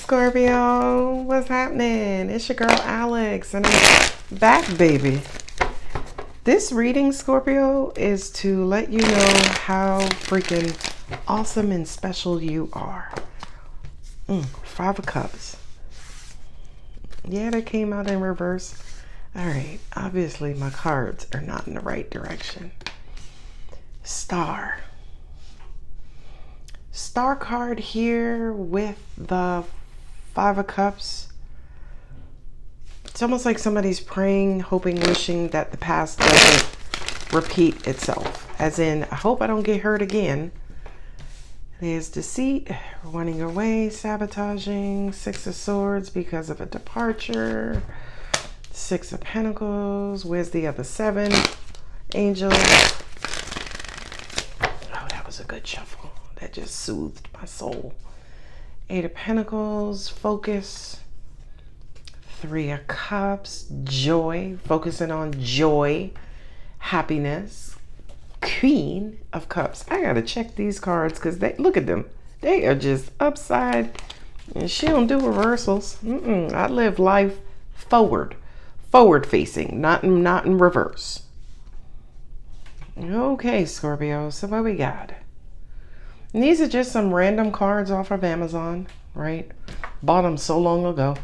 Scorpio, what's happening? It's your girl Alex and I'm back, baby. This reading, Scorpio, is to let you know how freaking awesome and special you are. Five of Cups. Yeah, that came out in reverse. All right, obviously my cards are not in the right direction. Star card here with the Five of Cups. It's almost like somebody's praying, hoping, wishing that the past doesn't repeat itself. As in, I hope I don't get hurt again. There's deceit, running away, sabotaging, Six of Swords because of a departure, Six of Pentacles. Where's the other seven? Angel. Oh, that was a good shuffle. That just soothed my soul. Eight of Pentacles, focus. Three of Cups, joy, focusing on joy, happiness. Queen of Cups. I gotta check these cards because they look at them. They are just upside. And she don't do reversals. I live life forward facing, not in reverse. Okay, Scorpio. So what we got? And these are just some random cards off of Amazon, right? Bought them so long ago.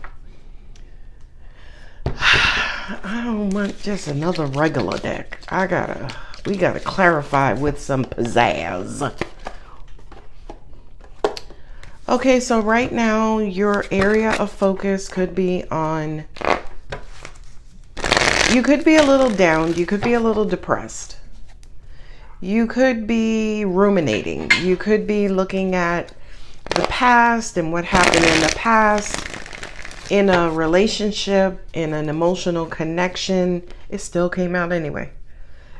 I don't want just another regular deck. We gotta clarify with some pizzazz. Okay, so right now your area of focus could be on, you could be a little down, you could be a little depressed. You could be ruminating. You could be looking at the past and what happened in the past. In a relationship, in an emotional connection, it still came out anyway.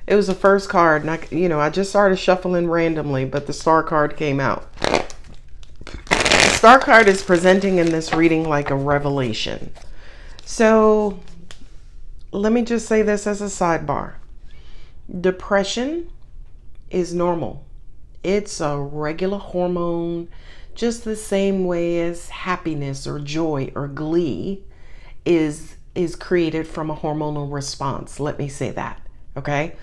It was the first card, and I just started shuffling randomly, but the Star card came out. The Star card is presenting in this reading like a revelation. So let me just say this as a sidebar. Depression is normal. It's a regular hormone, just the same way as happiness or joy or glee is created from a hormonal response. Let me say that, okay?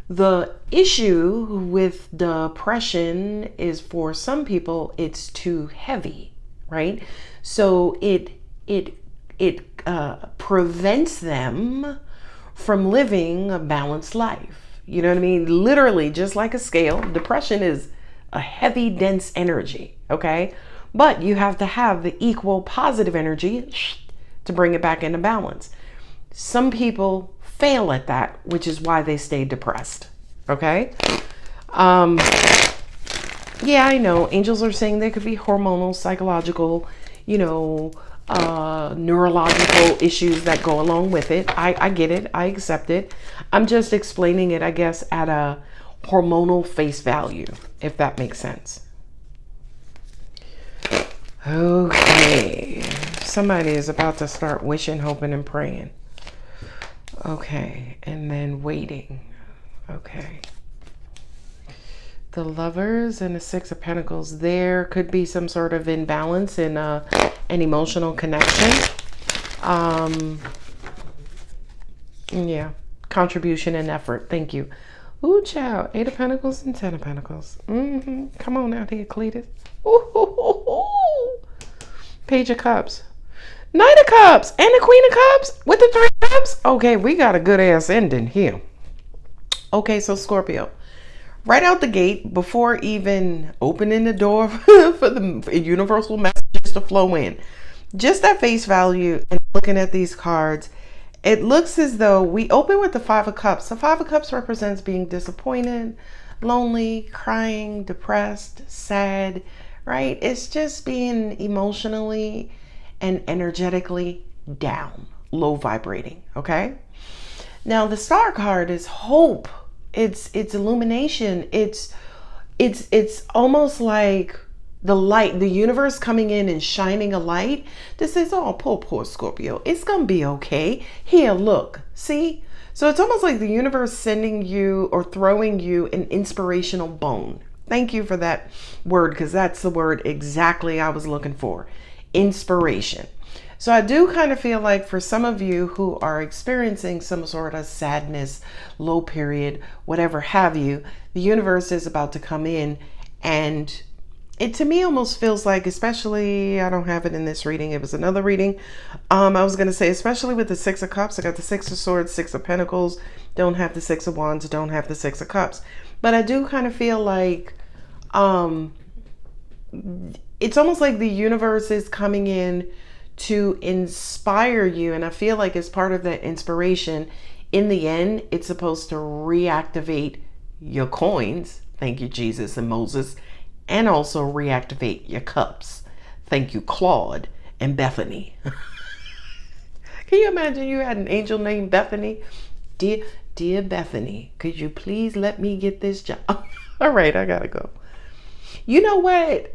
The issue with depression is for some people it's too heavy, right? So it prevents them from living a balanced life. You know what I mean? Literally, just like a scale, depression is a heavy, dense energy, okay? But you have to have the equal positive energy to bring it back into balance. Some people fail at that, which is why they stay depressed, okay? Yeah, I know. Angels are saying there could be hormonal, psychological, neurological issues that go along with it. I get it. I accept it. I'm just explaining it, I guess, at a hormonal face value, if that makes sense. Okay. Somebody is about to start wishing, hoping, and praying. Okay. And then waiting. Okay. The Lovers and the Six of Pentacles. There could be some sort of imbalance in an emotional connection. Yeah. Contribution and effort. Thank you. Ooh, child. Eight of Pentacles and Ten of Pentacles. Come on out here, Cletus. Ooh. Page of Cups. Knight of Cups and the Queen of Cups with the Three of Cups. Okay, we got a good ass ending here. Okay, so Scorpio. Right out the gate, before even opening the door for the universal messages to flow in, just at face value and looking at these cards, it looks as though we open with the Five of Cups. The Five of Cups represents being disappointed, lonely, crying, depressed, sad, right? It's just being emotionally and energetically down, low vibrating, okay? Now the Star card is hope. It's illumination. It's almost like the light, the universe coming in and shining a light that says, oh, poor Scorpio, it's gonna be okay. Here, look, see? So it's almost like the universe sending you or throwing you an inspirational bone. Thank you for that word, because that's the word exactly I was looking for. inspiration. So I do kind of feel like for some of you who are experiencing some sort of sadness, low period, whatever have you, the universe is about to come in, and it to me almost feels like, especially, I don't have it in this reading, it was another reading. I was going to say, especially with the Six of Cups, I got the Six of Swords, Six of Pentacles, don't have the Six of Wands, don't have the Six of Cups. But I do kind of feel like it's almost like the universe is coming in to inspire you. And I feel like as part of that inspiration, in the end, it's supposed to reactivate your coins. Thank you, Jesus and Moses. And also reactivate your cups. Thank you, Claude and Bethany. Can you imagine you had an angel named Bethany? Dear Bethany, could you please let me get this job? All right, I gotta go. You know what?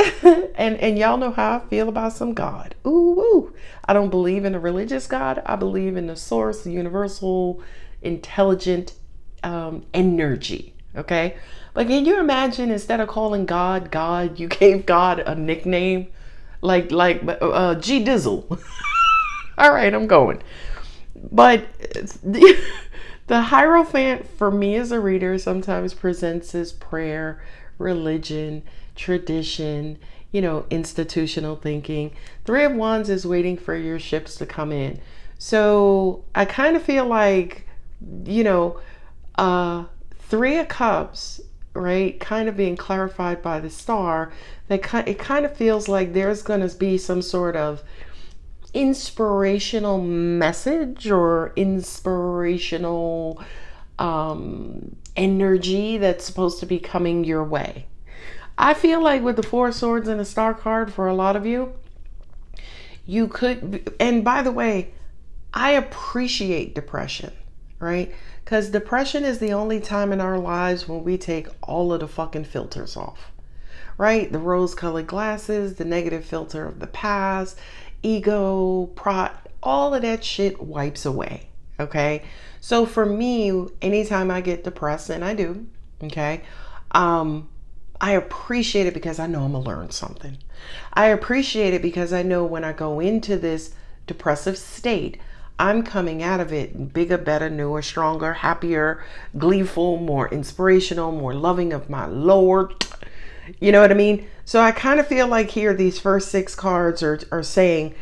and y'all know how I feel about some God. Ooh. I don't believe in a religious God. I believe in the source, the universal, intelligent energy. Okay? But can you imagine, instead of calling God, you gave God a nickname like G Dizzle. All right, I'm going. But the Hierophant for me as a reader sometimes presents as prayer, religion, tradition, institutional thinking. Three of Wands is waiting for your ships to come in. So I kind of feel like, Three of Cups, right, kind of being clarified by the star, it kind of feels like there's going to be some sort of inspirational message or inspirational energy that's supposed to be coming your way. I feel like with the Four of Swords and the Star card, for a lot of you, you could, and by the way, I appreciate depression, right? Because depression is the only time in our lives when we take all of the fucking filters off, right? The rose-colored glasses, the negative filter of the past, ego, pride, all of that shit wipes away, okay? So for me, anytime I get depressed, and I do, okay, I appreciate it because I know I'm gonna learn something. I appreciate it because I know when I go into this depressive state, I'm coming out of it bigger, better, newer, stronger, happier, gleeful, more inspirational, more loving of my Lord. You know what I mean? So I kind of feel like here these first six cards are saying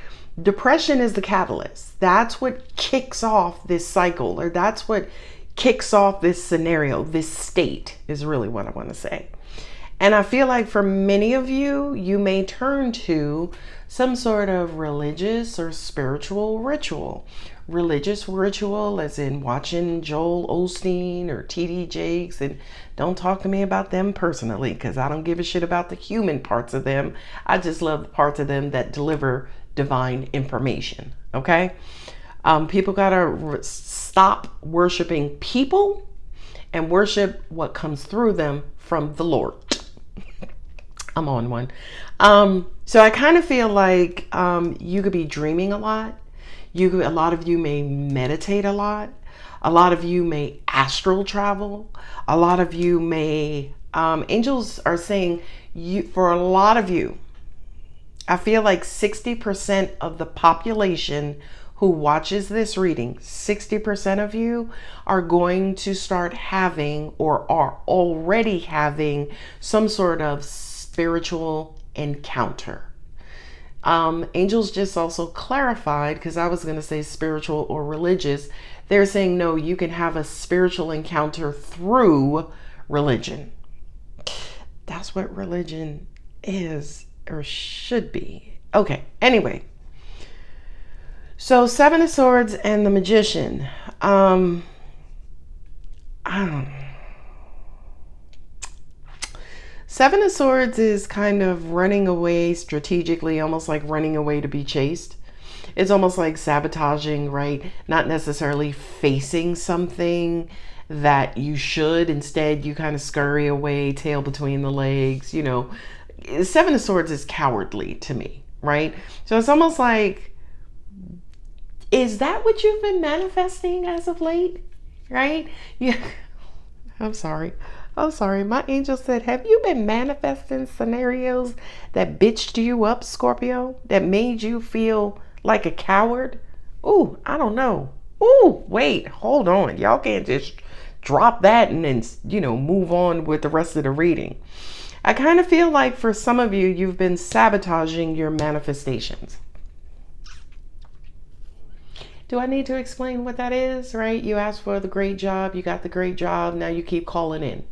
depression is the catalyst. That's what kicks off this cycle, or that's what kicks off this scenario, this state is really what I want to say. And I feel like for many of you, you may turn to some sort of religious or spiritual ritual. Religious ritual as in watching Joel Osteen or T.D. Jakes, and don't talk to me about them personally because I don't give a shit about the human parts of them. I just love the parts of them that deliver divine information, okay? People gotta stop worshiping people and worship what comes through them from the Lord. I'm on one. So I kind of feel like you could be dreaming a lot. A lot of you may meditate a lot. A lot of you may astral travel. A lot of you may, angels are saying, for a lot of you, I feel like 60% of the population who watches this reading, 60% of you are going to start having or are already having some sort of spiritual encounter. Angels just also clarified, because I was going to say spiritual or religious. They're saying, no, you can have a spiritual encounter through religion. That's what religion is or should be. Okay, anyway. So Seven of Swords and the Magician. I don't know. Seven of Swords is kind of running away strategically, almost like running away to be chased. It's almost like sabotaging, right? Not necessarily facing something that you should. Instead, you kind of scurry away, tail between the legs. Seven of Swords is cowardly to me, right? So it's almost like, is that what you've been manifesting as of late, right? Yeah. I'm sorry. Oh, sorry. My angel said, have you been manifesting scenarios that bitched you up, Scorpio? That made you feel like a coward? Ooh, I don't know. Ooh, wait, hold on. Y'all can't just drop that and then, move on with the rest of the reading. I kind of feel like for some of you, you've been sabotaging your manifestations. Do I need to explain what that is, right? You asked for the great job, you got the great job, now you keep calling in.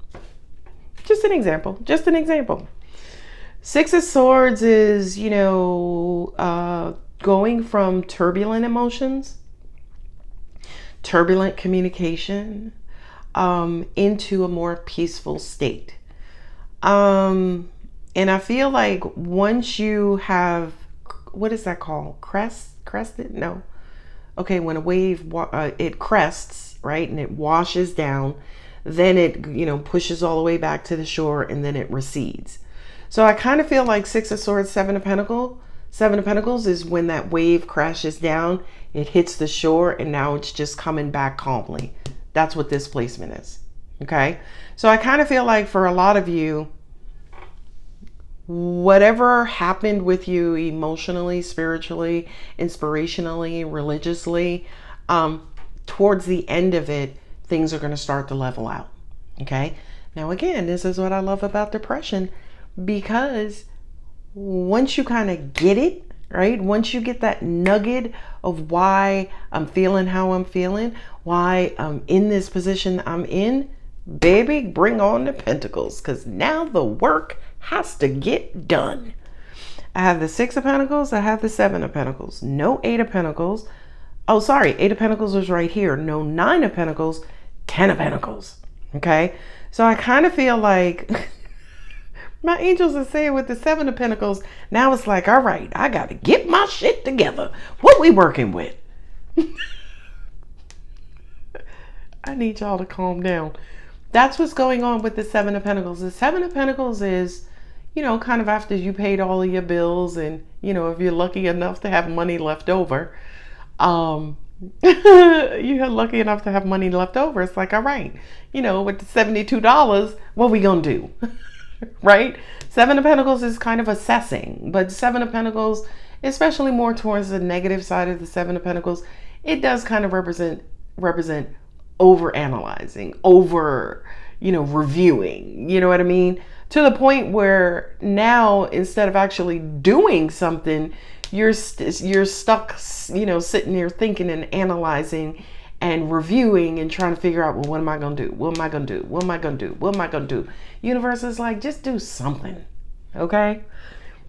Just an example, just an example. Six of Swords is, going from turbulent emotions, turbulent communication, into a more peaceful state. And I feel like once you have, what is that called? Crested? No. Okay, when a wave, it crests, right, and it washes down, then it, pushes all the way back to the shore, and then it recedes. So I kind of feel like Six of Swords, Seven of Pentacles is when that wave crashes down, it hits the shore, and now it's just coming back calmly. That's what this placement is, okay? So I kind of feel like for a lot of you, whatever happened with you emotionally, spiritually, inspirationally, religiously, towards the end of it, things are going to start to level out. Okay. Now, again, this is what I love about depression, because once you kind of get it, right? Once you get that nugget of why I'm feeling how I'm feeling, why I'm in this position I'm in, baby, bring on the pentacles, because now the work has to get done. I have the Six of Pentacles. I have the Seven of Pentacles. No Eight of Pentacles. Oh, sorry. Eight of Pentacles is right here. No Nine of Pentacles. 10 of Pentacles. Okay. So I kind of feel like my angels are saying with the Seven of Pentacles, now it's like, all right, I got to get my shit together. What we working with? I need y'all to calm down. That's what's going on with the Seven of Pentacles. The Seven of Pentacles is, kind of after you paid all of your bills, and, if you're lucky enough to have money left over, you're lucky enough to have money left over. It's like, all right, with the $72, what we gonna do? Right? Seven of Pentacles is kind of assessing, but Seven of Pentacles, especially more towards the negative side of the Seven of Pentacles, it does kind of represent over analyzing, over, reviewing, you know what I mean? To the point where now, instead of actually doing something, you're stuck, sitting there thinking and analyzing and reviewing and trying to figure out, well, what am I going to do? What am I going to do? What am I going to do? What am I going to do? Universe is like, just do something. Okay.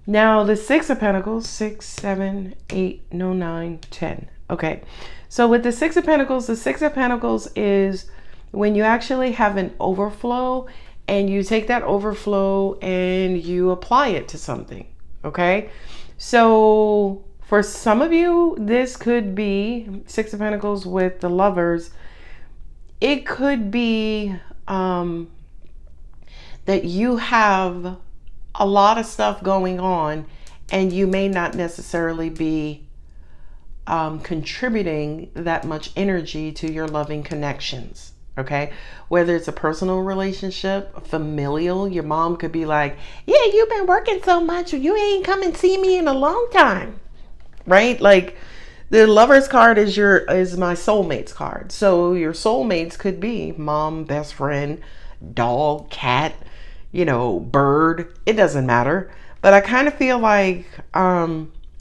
Now the Six of Pentacles, 6, 7, 8, no, 9, 10. Okay. So with the Six of Pentacles, the Six of Pentacles is when you actually have an overflow, and you take that overflow and you apply it to something. Okay. So for some of you, this could be Six of Pentacles with the Lovers. It could be that you have a lot of stuff going on, and you may not necessarily be contributing that much energy to your loving connections. Okay, whether it's a personal relationship, familial, your mom could be like, yeah, you've been working so much, you ain't come and see me in a long time, right? Like the Lover's card is my soulmates card. So your soulmates could be mom, best friend, dog, cat, bird. It doesn't matter. But I kind of feel like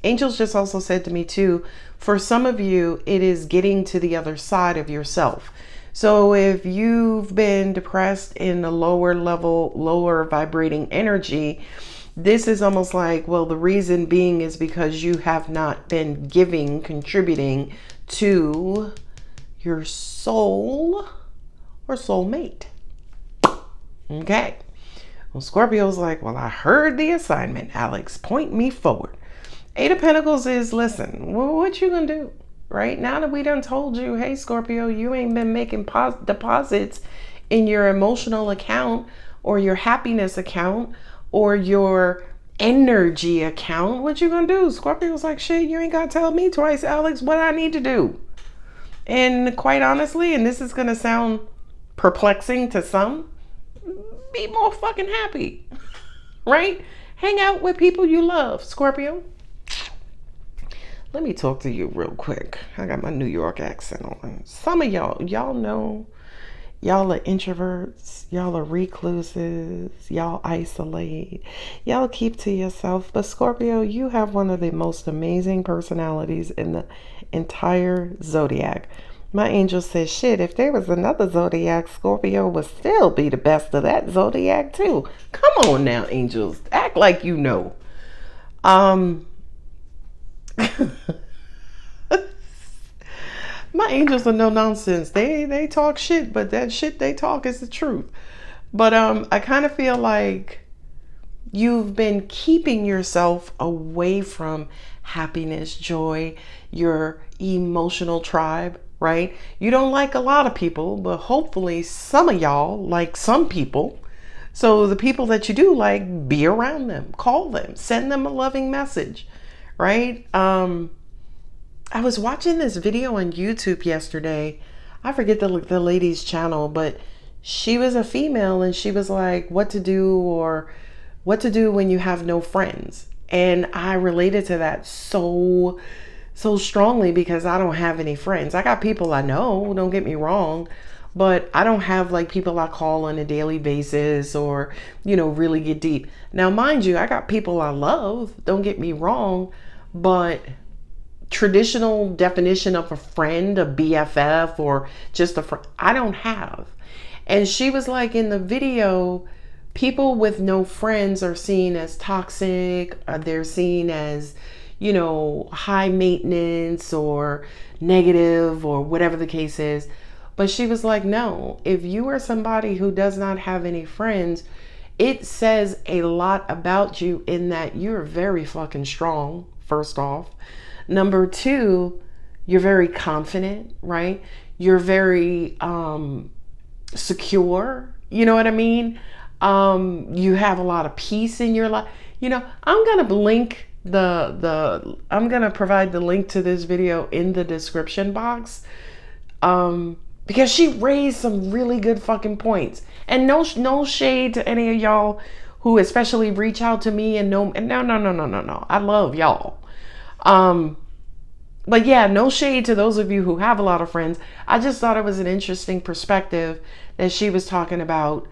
angels just also said to me too, for some of you, it is getting to the other side of yourself. So if you've been depressed in a lower level, lower vibrating energy, this is almost like, well, the reason being is because you have not been contributing to your soul or soulmate. Okay. Well, Scorpio's like, well, I heard the assignment, Alex. Point me forward. Eight of Pentacles is, listen, well, what you gonna do? Right now that we done told you, hey, Scorpio, you ain't been making deposits in your emotional account or your happiness account or your energy account. What you gonna do? Scorpio's like, shit, you ain't gotta tell me twice, Alex, what I need to do. And quite honestly, and this is gonna sound perplexing to some, be more fucking happy, right? Hang out with people you love, Scorpio. Let me talk to you real quick. I got my New York accent on. Some of y'all know, y'all are introverts, y'all are recluses, y'all isolate, y'all keep to yourself. But Scorpio, you have one of the most amazing personalities in the entire zodiac. My angel says, shit, if there was another zodiac, Scorpio would still be the best of that zodiac too. Come on now, angels. Act like you know. My angels are no nonsense. They talk shit, but that shit they talk is the truth. But I kind of feel like you've been keeping yourself away from happiness, joy, your emotional tribe, right? You don't like a lot of people, but hopefully some of y'all like some people. So the people that you do like, be around them, call them, send them a loving message, right? I was watching this video on YouTube yesterday. I forget the lady's channel, but she was a female and she was like, what to do when you have no friends. And I related to that so strongly because I don't have any friends. I got people I know, don't get me wrong, but I don't have like people I call on a daily basis or, really get deep. Now, mind you, I got people I love, don't get me wrong, but traditional definition of a friend, a BFF, or just a friend, I don't have. And she was like, in the video, people with no friends are seen as toxic, or they're seen as, high maintenance or negative or whatever the case is. But she was like, no, if you are somebody who does not have any friends, it says a lot about you in that you're very fucking strong, first off. Number two, you're very confident, right? You're very secure. You know what I mean? You have a lot of peace in your life. I'm gonna link I'm gonna provide the link to this video in the description box. Because she raised some really good fucking points. And no shade to any of y'all who especially reach out to me and no. I love y'all. But yeah, no shade to those of you who have a lot of friends. I just thought it was an interesting perspective that she was talking about,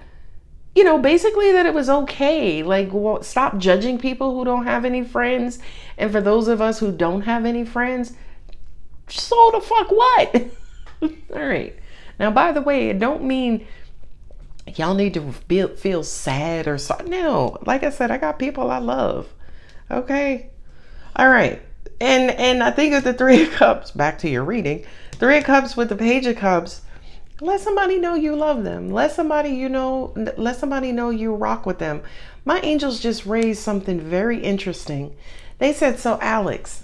basically that it was okay. Like, stop judging people who don't have any friends. And for those of us who don't have any friends, so the fuck what? All right. Now, by the way, it don't mean y'all need to feel sad or so. No, like I said, I got people I love. Okay. All right. And I think of the Three of Cups, back to your reading, Three of Cups with the Page of Cups, let somebody know you love them. Let somebody know you rock with them. My angels just raised something very interesting. They said, so Alex,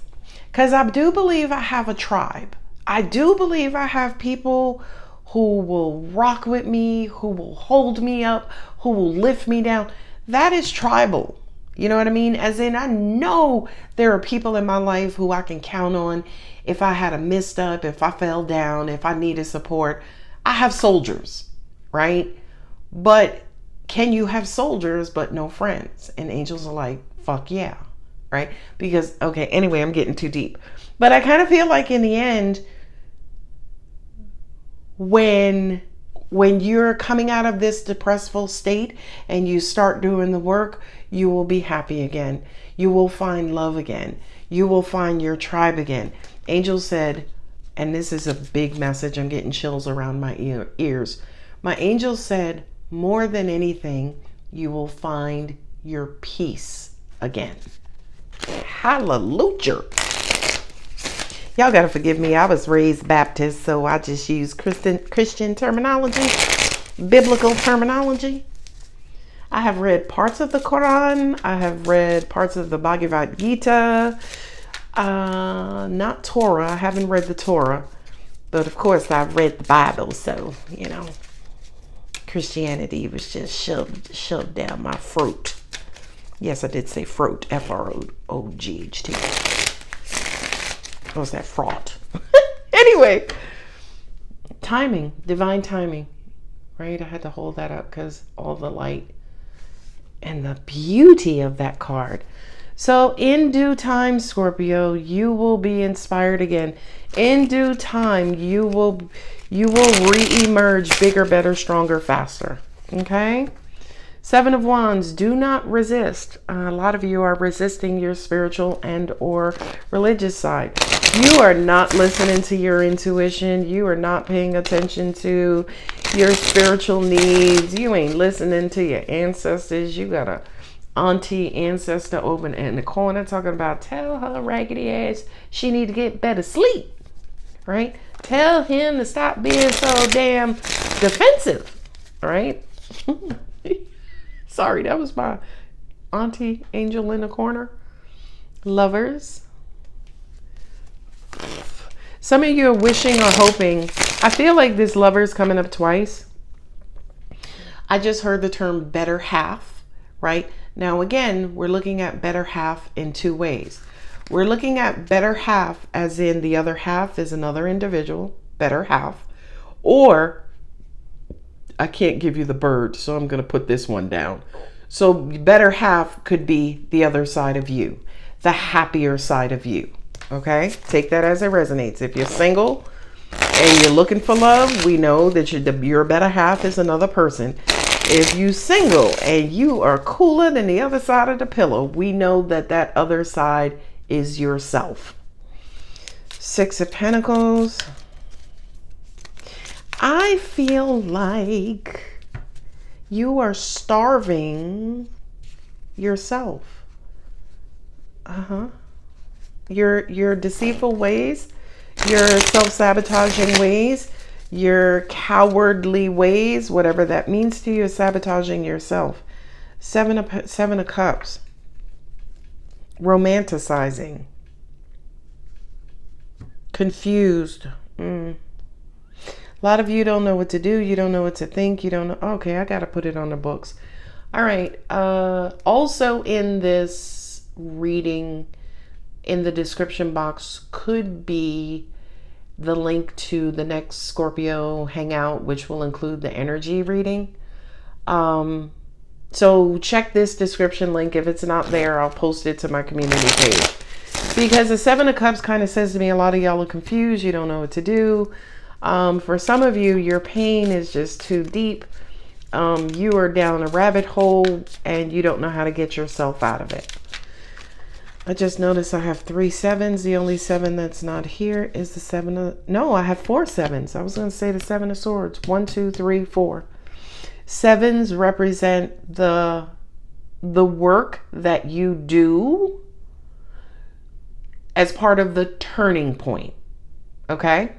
because I do believe I have a tribe. I do believe I have people who will rock with me, who will hold me up, who will lift me down. That is tribal. You know what I mean? As in, I know there are people in my life who I can count on if I had a misstep, if I fell down, if I needed support. I have soldiers, right? But can you have soldiers but no friends? And angels are like, fuck yeah, right? Because, okay, anyway, I'm getting too deep. But I kind of feel like in the end, when you're coming out of this depressful state and you start doing the work, you will be happy again. You will find love again. You will find your tribe again. Angel said, and this is a big message, I'm getting chills around my ears. My angel said, more than anything, you will find your peace again. Hallelujah. Y'all gotta forgive me. I was raised Baptist, so I just use Christian terminology, biblical terminology. I have read parts of the Quran. I have read parts of the Bhagavad Gita. Not Torah. I haven't read the Torah. But of course, I've read the Bible. So, Christianity was just shoved down my throat. Yes, I did say fruit. F-R-O-O-G-H-T. What was that? Fraught. Anyway, timing, divine timing, right? I had to hold that up because all the light and the beauty of that card. So in due time, Scorpio, you will be inspired again. In due time, you will re-emerge bigger, better, stronger, faster. Okay? Seven of Wands, do not resist. A lot of you are resisting your spiritual and or religious side. You are not listening to your intuition. You are not paying attention to your spiritual needs. You ain't listening to your ancestors. You got a auntie ancestor over in the corner talking about, tell her raggedy ass she need to get better sleep, right? Tell him to stop being so damn defensive, right? Sorry, that was my auntie angel in the corner. Lovers. Some of you are wishing or hoping. I feel like this lover's coming up twice. I just heard the term better half, right? Now, again, we're looking at better half in two ways. We're looking at better half as in the other half is another individual, better half, or I can't give you the bird, so I'm going to put this one down. So better half could be the other side of you, the happier side of you. Okay? Take that as it resonates. If you're single and you're looking for love, we know that your better half is another person. If you're single and you are cooler than the other side of the pillow, we know that that other side is yourself. Six of Pentacles. I feel like you are starving yourself. Your deceitful ways, your self-sabotaging ways, your cowardly ways, whatever that means to you, is sabotaging yourself. Seven of Cups. Romanticizing. Confused. A lot of you don't know what to do. You don't know what to think. You don't know. Okay, I got to put it on the books. All right. Also in this reading, in the description box, could be the link to the next Scorpio hangout, which will include the energy reading. So check this description link. If it's not there, I'll post it to my community page. Because the Seven of Cups kind of says to me, a lot of y'all are confused. You don't know what to do. For some of you, your pain is just too deep. You are down a rabbit hole and you don't know how to get yourself out of it. I just noticed I have 3 sevens. The only 7 that's not here is the 7 of... No, I have 4 sevens. I was going to say the 7 of Swords. 1, 2, 3, 4. Sevens represent the work that you do as part of the turning point. Okay?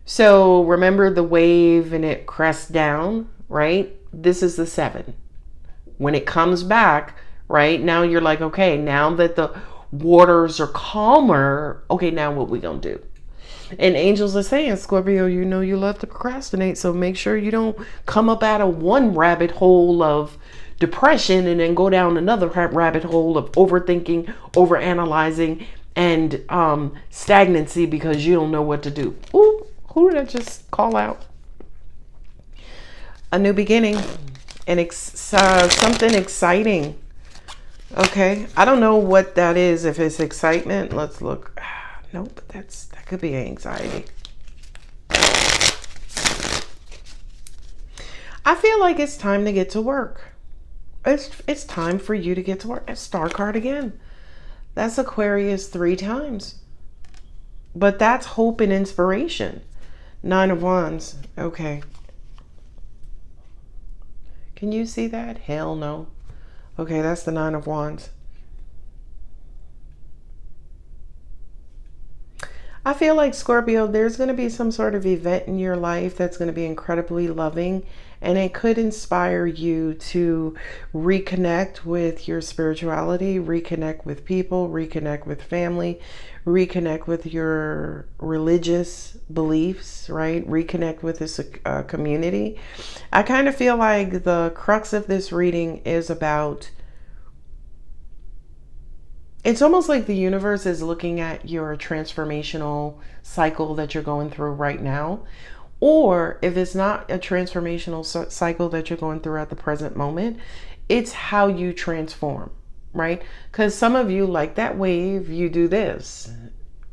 So remember the wave and it crests down, right? This is the 7. When it comes back, right, now you're like, okay, now that the waters are calmer, okay, now what we gonna do? And angels are saying, Scorpio, you know you love to procrastinate, so make sure you don't come up out of one rabbit hole of depression and then go down another rabbit hole of overthinking, overanalyzing, and stagnancy because you don't know what to do. Ooh, who did I just call out? A new beginning and something exciting. Okay, I don't know what that is. If it's excitement, let's look. Nope, that could be anxiety. I feel like it's time to get to work. It's time for you to get to work. Star card again. That's Aquarius 3 times. But that's hope and inspiration. 9 of Wands. Okay. Can you see that? Hell no. Okay, that's the 9 of Wands. I feel like, Scorpio, there's going to be some sort of event in your life that's going to be incredibly loving, and it could inspire you to reconnect with your spirituality, reconnect with people, reconnect with family, reconnect with your religious beliefs, right? Reconnect with this community. I kind of feel like the crux of this reading is about... It's almost like the universe is looking at your transformational cycle that you're going through right now. Or if it's not a transformational cycle that you're going through at the present moment, it's how you transform, right? Because some of you, like that wave, you do this,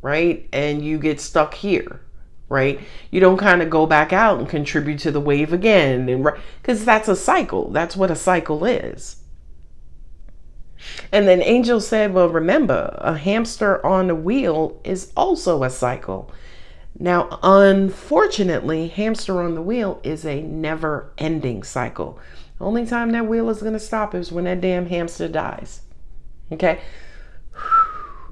right? And you get stuck here, right? You don't kind of go back out and contribute to the wave again, and because that's a cycle. That's what a cycle is. And then Angel said, well, remember, a hamster on a wheel is also a cycle. Now, unfortunately, hamster on the wheel is a never-ending cycle. The only time that wheel is going to stop is when that damn hamster dies. Okay?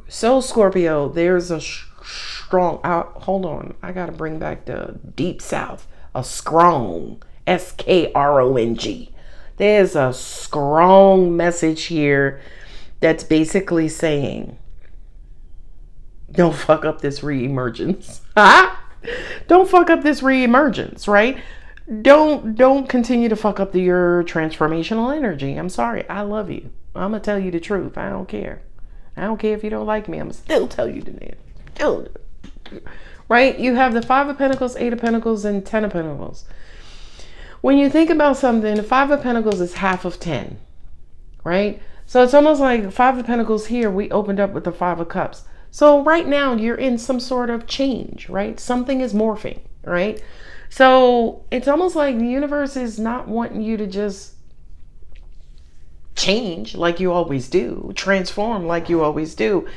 So, Scorpio, there's a strong... hold on. I got to bring back the Deep South. A strong. S-K-R-O-N-G. There's a strong message here that's basically saying, don't fuck up this reemergence. Don't fuck up this reemergence, right? Don't continue to fuck up your transformational energy. I'm sorry. I love you. I'm gonna tell you the truth. I don't care. I don't care if you don't like me. I'm gonna still tell you the name. Still, right? You have the Five of Pentacles, Eight of Pentacles, and Ten of Pentacles. When you think about something, the Five of Pentacles is half of 10, right? So it's almost like Five of Pentacles here. We opened up with the Five of Cups. So right now you're in some sort of change, right? Something is morphing, right? So it's almost like the universe is not wanting you to just change like you always do, transform like you always do.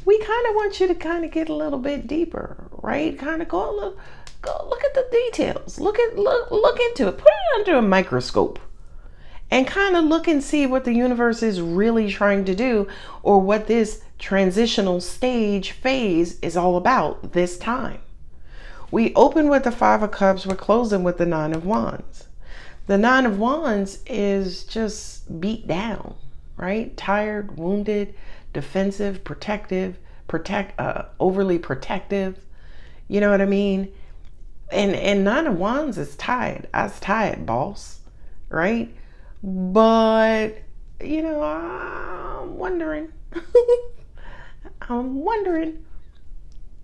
We kind of want you to kind of get a little bit deeper, right? Kind of go look at the details. Look into it. Put it under a microscope. And kind of look and see what the universe is really trying to do, or what this transitional stage phase is all about this time. We open with the Five of Cups. We're closing with the Nine of Wands. The Nine of Wands is just beat down, right? Tired, wounded, defensive, overly protective. You know what I mean? And Nine of Wands is tired. I was tired, boss, right? But, you know, I'm wondering,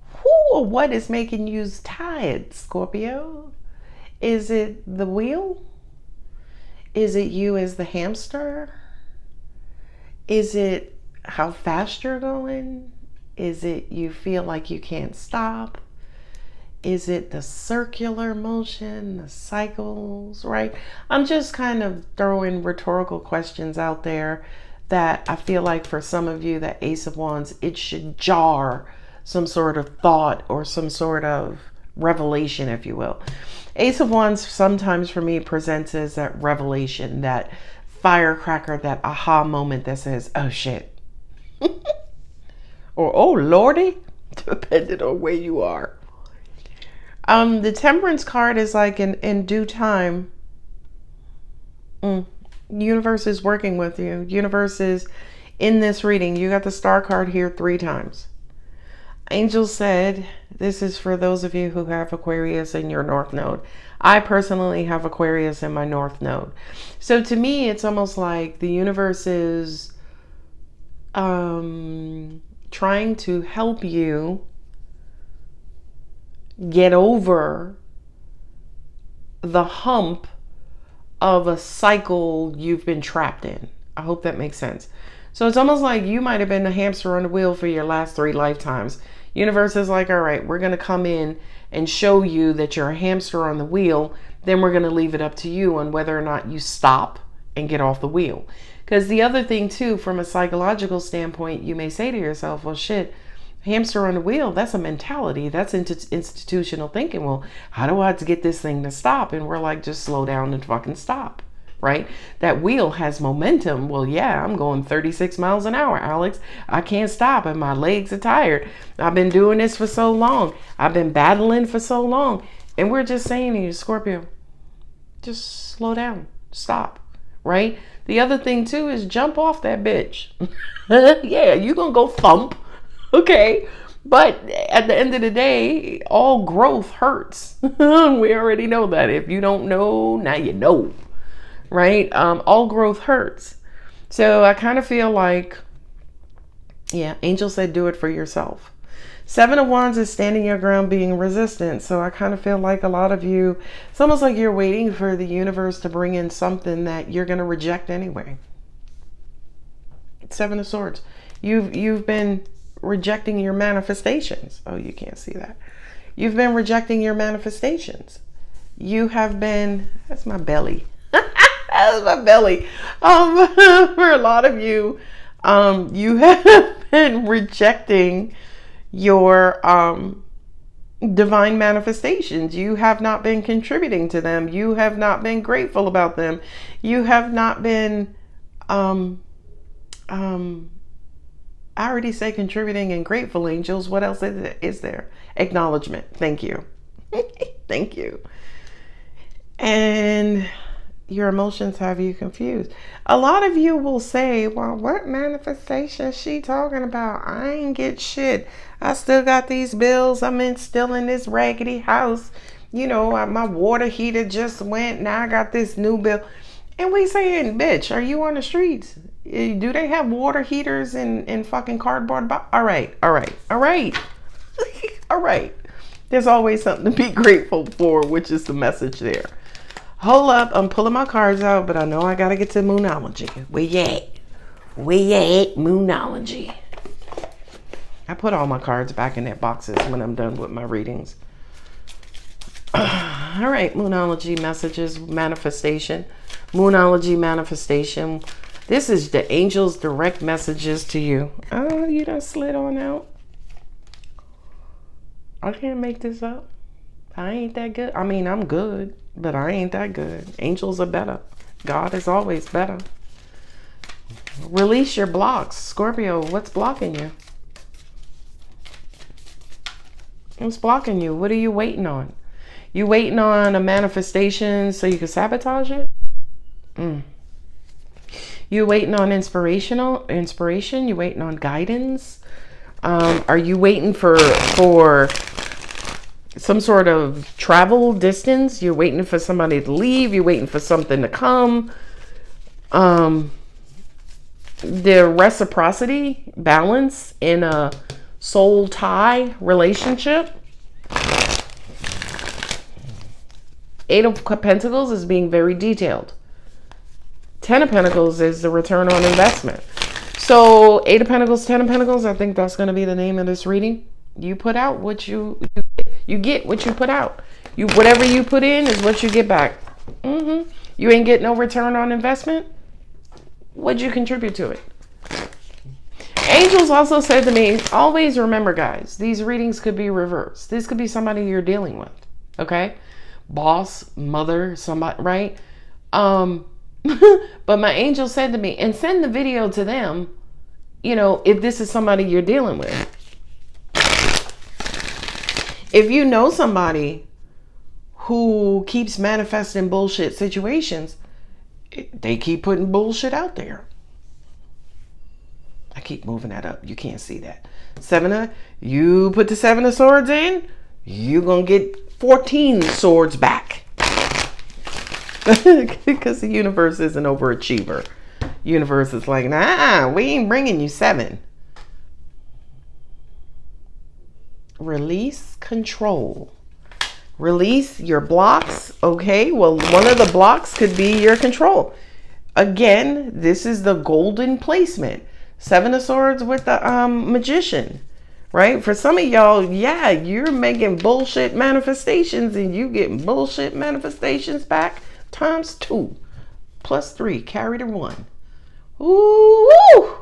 who or what is making you tired, Scorpio? Is it the wheel? Is it you as the hamster? Is it how fast you're going? Is it you feel like you can't stop? Is it the circular motion, the cycles, right? I'm just kind of throwing rhetorical questions out there that I feel like for some of you, that Ace of Wands, it should jar some sort of thought or some sort of revelation, if you will. Ace of Wands sometimes for me presents as that revelation, that firecracker, that aha moment that says, oh shit. Or, oh lordy, depending on where you are. The Temperance card is like in due time. Universe is working with you. Universe is in this reading. You got the Star card here 3 times. Angel said, this is for those of you who have Aquarius in your North Node. I personally have Aquarius in my North Node. So to me, it's almost like the universe is trying to help you get over the hump of a cycle you've been trapped in. I hope that makes sense. So it's almost like you might have been a hamster on the wheel for your last 3 lifetimes. Universe is like, all right, we're going to come in and show you that you're a hamster on the wheel. Then we're going to leave it up to you on whether or not you stop and get off the wheel. Because the other thing too, from a psychological standpoint, you may say to yourself, well, shit, hamster on the wheel, that's a mentality. That's institutional thinking. Well, how do I have to get this thing to stop? And we're like, just slow down and fucking stop, right? That wheel has momentum. Well, yeah, I'm going 36 miles an hour, Alex. I can't stop and my legs are tired. I've been doing this for so long. I've been battling for so long. And we're just saying to you, Scorpio, just slow down, stop, right? The other thing too is jump off that bitch. Yeah, you're going to go thump. Okay, but at the end of the day, all growth hurts. We already know that. If you don't know, now you know, right? All growth hurts. So I kind of feel like, yeah, Angel said do it for yourself. Seven of Wands is standing your ground, being resistant. So I kind of feel like a lot of you, it's almost like you're waiting for the universe to bring in something that you're going to reject anyway. Seven of Swords. You've been rejecting your manifestations. Oh, you can't see that. You've been rejecting your manifestations. You have been, that's my belly. That's my belly. For a lot of you, you have been rejecting your divine manifestations. You have not been contributing to them. You have not been grateful about them. You have not been I already say contributing and grateful, angels. What else is there? Acknowledgement. Thank you. Thank you. And your emotions have you confused. A lot of you will say, well, what manifestation is she talking about? I ain't get shit. I still got these bills. I'm still in this raggedy house. You know, my water heater just went. Now I got this new bill. And we saying, bitch, are you on the streets? Do they have water heaters in fucking cardboard box? All right. All right. There's always something to be grateful for, which is the message there. Hold up, I'm pulling my cards out, but I know I gotta get to Moonology. Where you at? Moonology. I put all my cards back in their boxes when I'm done with my readings. All right, Moonology messages, manifestation. Moonology manifestation. This is the angels' direct messages to you. Oh, you done slid on out. I can't make this up. I ain't that good. I mean, I'm good, but I ain't that good. Angels are better. God is always better. Release your blocks. Scorpio, what's blocking you? What's blocking you? What are you waiting on? You waiting on a manifestation so you can sabotage it? You waiting on inspiration? You waiting on guidance? Are you waiting for some sort of travel distance? You're waiting for somebody to leave. You're waiting for something to come. The reciprocity, balance in a soul tie relationship. Eight of Pentacles is being very detailed. Ten of Pentacles is the return on investment. So 8 of Pentacles, 10 of Pentacles, I think that's going to be the name of this reading. You put out what you get what you put out. Whatever you put in is what you get back. You ain't get no return on investment. What'd you contribute to it? Angels also said to me, always remember, guys, these readings could be reversed. This could be somebody you're dealing with. Okay? Boss, mother, somebody, right? But my angel said to me, and send the video to them, you know, if this is somebody you're dealing with. If you know somebody who keeps manifesting bullshit situations, they keep putting bullshit out there. I keep moving that up. You can't see that. You put the 7 of Swords in, you're going to get 14 swords back. Because the universe is an overachiever. Universe is like, nah, we ain't bringing you 7. Release control. Release your blocks. Okay, well, one of the blocks could be your control. Again, this is the golden placement. 7 of Swords with the Magician. Right? For some of y'all, yeah, you're making bullshit manifestations and you getting bullshit manifestations back times 2. Plus 3. Carry the 1. Ooh!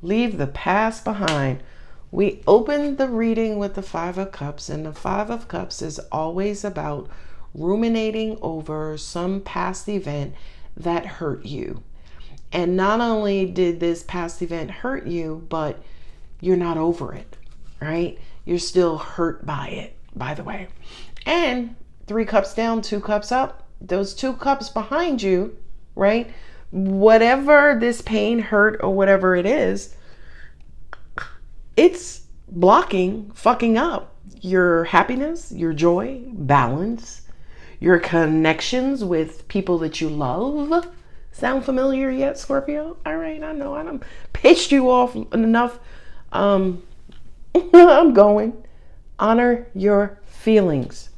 Leave the past behind. We opened the reading with the 5 of Cups, and the 5 of Cups is always about ruminating over some past event that hurt you. And not only did this past event hurt you, but you're not over it, right? You're still hurt by it, by the way. And 3 cups down, 2 cups up. Those 2 cups behind you, right? Whatever this pain, hurt, or whatever it is, it's blocking, fucking up your happiness, your joy, balance, your connections with people that you love. Sound familiar yet, Scorpio? All right, I know I done pissed you off enough I'm going. Honor your feelings.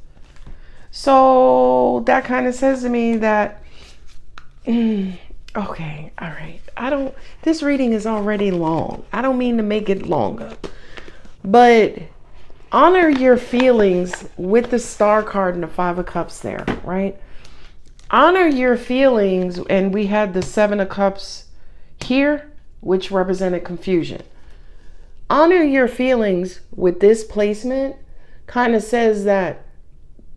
So that kind of says to me that, okay, all right. This reading is already long. I don't mean to make it longer, but honor your feelings with the Star card and the Five of Cups there, right? Honor your feelings. And we had the Seven of Cups here, which represented confusion. Honor your feelings with this placement kind of says that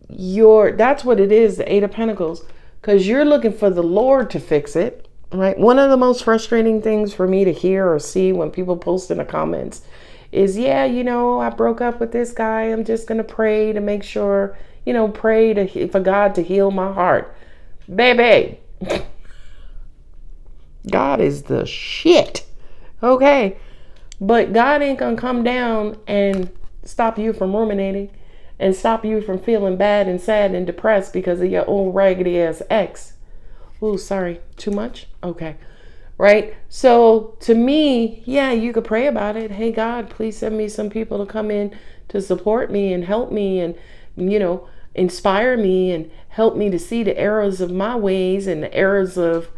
that's what it is, the Eight of Pentacles, because you're looking for the Lord to fix it, right? One of the most frustrating things for me to hear or see when people post in the comments is, yeah, I broke up with this guy. I'm just going to pray to make sure, pray for God to heal my heart. Baby, God is the shit. Okay. But God ain't going to come down and stop you from ruminating and stop you from feeling bad and sad and depressed because of your old raggedy ass ex. Oh, sorry. Too much? Okay. Right? So to me, yeah, you could pray about it. Hey, God, please send me some people to come in to support me and help me and, inspire me and help me to see the errors of my ways and the errors of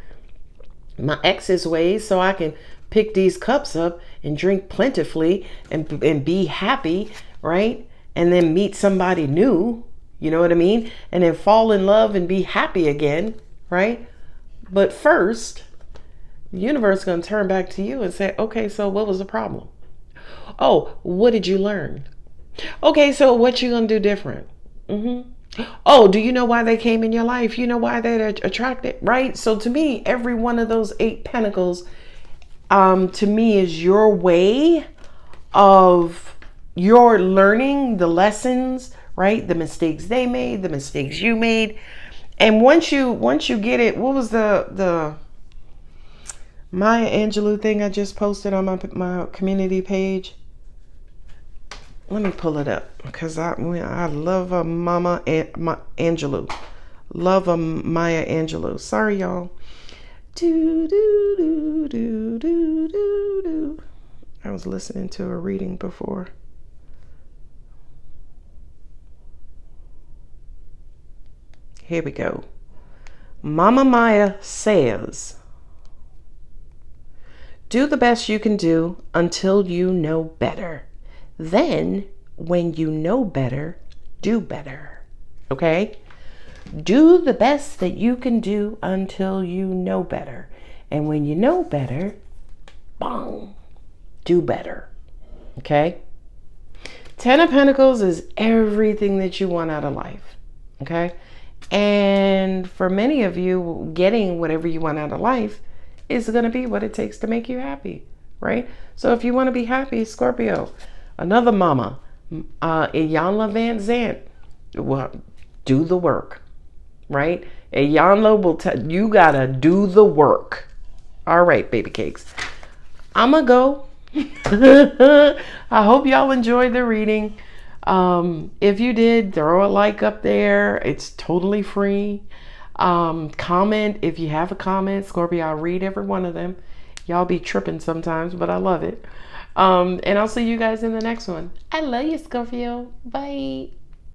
my ex's ways so I can pick these cups up and drink plentifully and be happy, right? And then meet somebody new, you know what I mean? And then fall in love and be happy again, right? But first, the universe is going to turn back to you and say, okay, so what was the problem? Oh, what did you learn? Okay, so what you going to do different? Oh, do you know why they came in your life? You know why they're attracted, right? So to me, every one of those 8 pentacles, to me, is your way of your learning the lessons, right? The mistakes they made, the mistakes you made. And once you get it, what was the Maya Angelou thing I just posted on my community page? Let me pull it up because I love a Mama Angelou. Love a Maya Angelou. Sorry, y'all. Do, do, do, do, do, do, do. I was listening to a reading before. Here we go. Mama Maya says, do the best you can do until you know better. Then, when you know better, do better. Okay? Do the best that you can do until you know better. And when you know better, bong, do better. Okay? 10 of Pentacles is everything that you want out of life. Okay? And for many of you, getting whatever you want out of life is going to be what it takes to make you happy. Right? So if you want to be happy, Scorpio, another mama, Iyanla Van Zant, well, do the work. Right? Iyanla will tell you gotta do the work. All right, baby cakes. I'ma go. I hope y'all enjoyed the reading. If you did, throw a like up there. It's totally free. Comment if you have a comment. Scorpio, I'll read every one of them. Y'all be tripping sometimes, but I love it. And I'll see you guys in the next one. I love you, Scorpio. Bye.